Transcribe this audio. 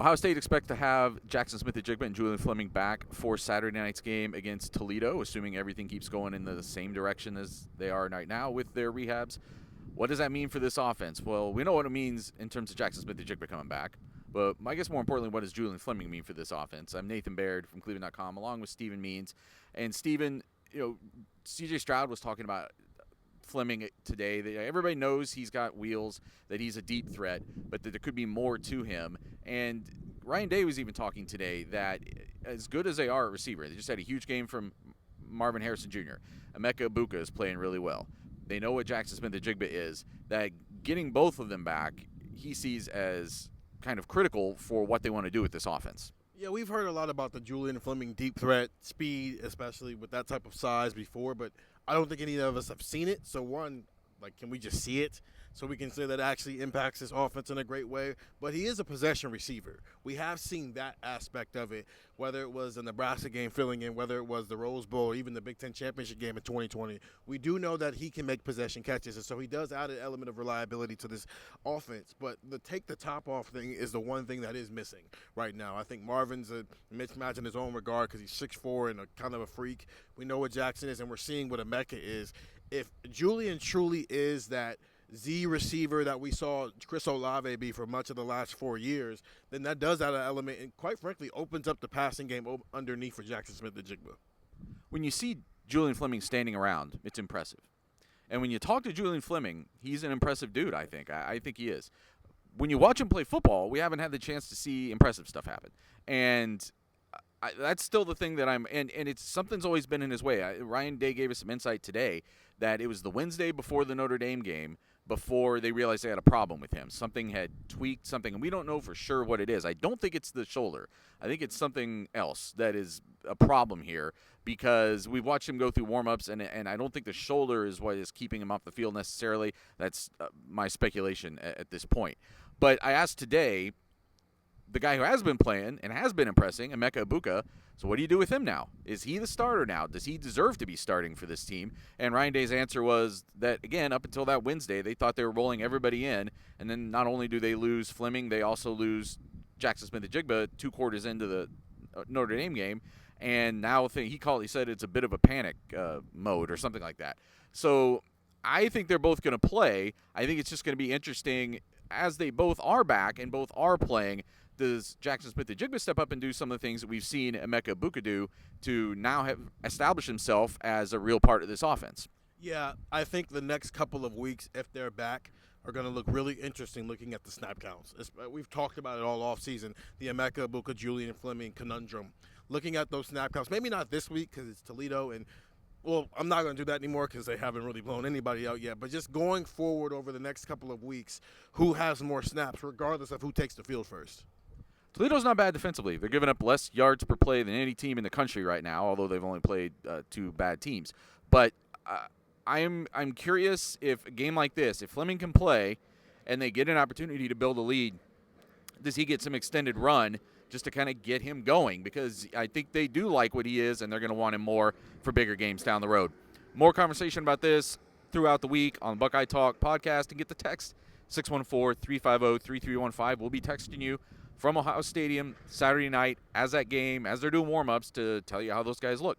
Ohio State expect to have Jaxon Smith-Njigba and Julian Fleming back for Saturday night's game against Toledo, assuming everything keeps going in the same direction as they are right now with their rehabs. What does that mean for this offense? Well, we know what it means in terms of Jaxon Smith-Njigba coming back, but I guess more importantly, what does Julian Fleming mean for this offense? I'm Nathan Baird from cleveland.com, along with Stephen Means. And Stephen, C.J. Stroud was talking about Fleming today. Everybody knows he's got wheels, that he's a deep threat, but that there could be more to him. And Ryan Day was even talking today that as good as they are at receiver, they just had a huge game from Marvin Harrison Jr. Emeka Egbuka is playing really well. They know what Jaxon Smith-Njigba is. That getting both of them back, he sees as kind of critical for what they want to do with this offense. Yeah, we've heard a lot about the Julian Fleming deep threat, speed, especially with that type of size before, but I don't think any of us have seen it. So, one, can we just see it so we can say that actually impacts his offense in a great way? But he is a possession receiver. We have seen that aspect of it, whether it was the Nebraska game filling in, whether it was the Rose Bowl, or even the Big Ten Championship game in 2020. We do know that he can make possession catches, and so he does add an element of reliability to this offense. But the take the top off thing is the one thing that is missing right now. I think Marvin's a mismatch in his own regard because he's 6'4" and a kind of a freak. We know what Jaxon is, and we're seeing what Emeka is. If Julian truly is that Z receiver that we saw Chris Olave be for much of the last 4 years, then that does add an element and, quite frankly, opens up the passing game underneath for Jaxon Smith-Njigba. When you see Julian Fleming standing around, it's impressive. And when you talk to Julian Fleming, he's an impressive dude, I think. I think he is. When you watch him play football, we haven't had the chance to see impressive stuff happen. And that's still the thing that and it's something's always been in his way. Ryan Day gave us some insight today that it was the Wednesday before the Notre Dame game before they realized they had a problem with him. Something had tweaked something, and we don't know for sure what it is. I don't think it's the shoulder. I think it's something else that is a problem here because we've watched him go through warm-ups, and I don't think the shoulder is what is keeping him off the field necessarily. That's my speculation at this point. But I asked today the guy who has been playing and has been impressing, Emeka Egbuka, so what do you do with him now? Is he the starter now? Does he deserve to be starting for this team? And Ryan Day's answer was that, again, up until that Wednesday, they thought they were rolling everybody in, and then not only do they lose Fleming, they also lose Jaxon Smith-Njigba 2 quarters into the Notre Dame game, and now he said it's a bit of a panic mode or something like that. So I think they're both going to play. I think it's just going to be interesting as they both are back and both are playing. Does Jaxon Smith-Njigba step up and do some of the things that we've seen Emeka Egbuka do to now have established himself as a real part of this offense? Yeah, I think the next couple of weeks, if they're back, are going to look really interesting looking at the snap counts. We've talked about it all offseason, the Emeka Egbuka, Julian Fleming conundrum. Looking at those snap counts, maybe not this week because it's Toledo and well, I'm not going to do that anymore because they haven't really blown anybody out yet. But just going forward over the next couple of weeks, who has more snaps, regardless of who takes the field first? Toledo's not bad defensively. They're giving up less yards per play than any team in the country right now, although they've only played 2 bad teams. But I'm curious if a game like this, if Fleming can play and they get an opportunity to build a lead, does he get some extended run just to kind of get him going? Because I think they do like what he is, and they're going to want him more for bigger games down the road. More conversation about this throughout the week on Buckeye Talk podcast, and get the text 614-350-3315. We'll be texting you from Ohio Stadium Saturday night as they're doing warm-ups to tell you how those guys look.